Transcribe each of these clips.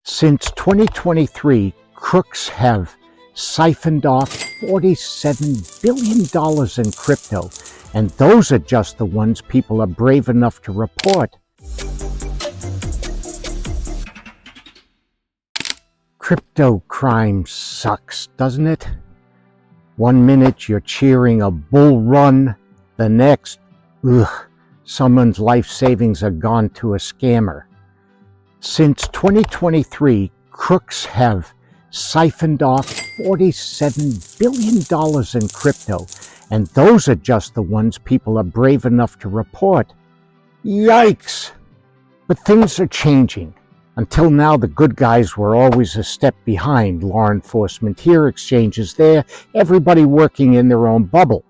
Since 2023, crooks have siphoned off $47 billion in crypto, and those are just the ones people are brave enough to report. Crypto crime sucks, doesn't it? 1 minute you're cheering a bull run, the next, someone's life savings are gone to a scammer. Since 2023, crooks have siphoned off $47 billion in crypto, and those are just the ones people are brave enough to report. Yikes! But things are changing. Until now, the good guys were always a step behind. Law enforcement here, exchanges there, everybody working in their own bubble.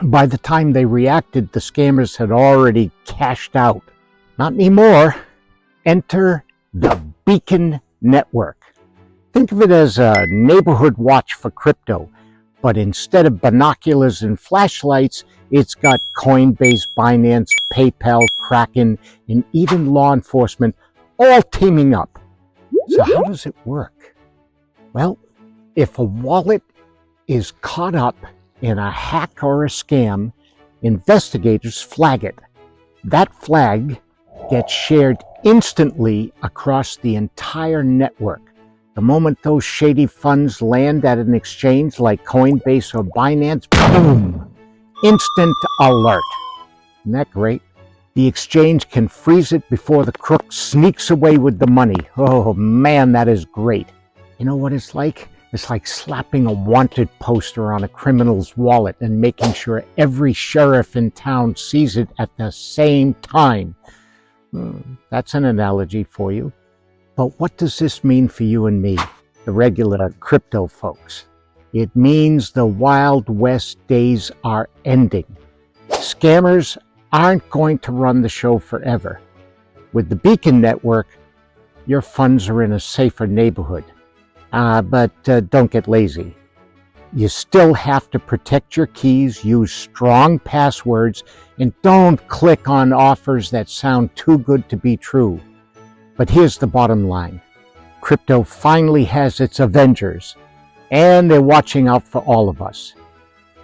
By the time they reacted, the scammers had already cashed out. Not anymore. Enter the Beacon Network. Think of it as a neighborhood watch for crypto, but instead of binoculars and flashlights, it's got Coinbase, Binance, PayPal, Kraken, and even law enforcement all teaming up. So how does it work? Well, if a wallet is caught up in a hack or a scam, investigators flag it. That flag gets shared instantly across the entire network. The moment those shady funds land at an exchange like Coinbase or Binance, boom! Instant alert. Isn't that great? The exchange can freeze it before the crook sneaks away with the money. Oh man, that is great. You know what it's like? It's like slapping a wanted poster on a criminal's wallet and making sure every sheriff in town sees it at the same time. That's an analogy for you. But what does this mean for you and me, the regular crypto folks? It means the Wild West days are ending. Scammers aren't going to run the show forever. With the Beacon Network, your funds are in a safer neighborhood. But don't get lazy. You still have to protect your keys, use strong passwords, and don't click on offers that sound too good to be true. But here's the bottom line. Crypto finally has its Avengers, and they're watching out for all of us.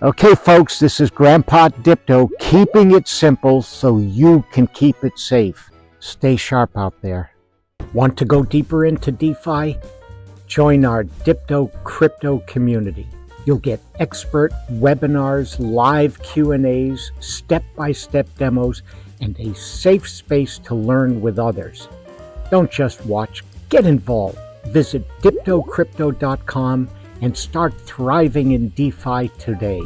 Okay, folks, this is Grandpa Dipto, keeping it simple so you can keep it safe. Stay sharp out there. Want to go deeper into DeFi? Join our Dypto Crypto community. You'll get expert webinars, live Q&As, step-by-step demos, and a safe space to learn with others. Don't just watch, get involved. Visit DiptoCrypto.com and start thriving in DeFi today.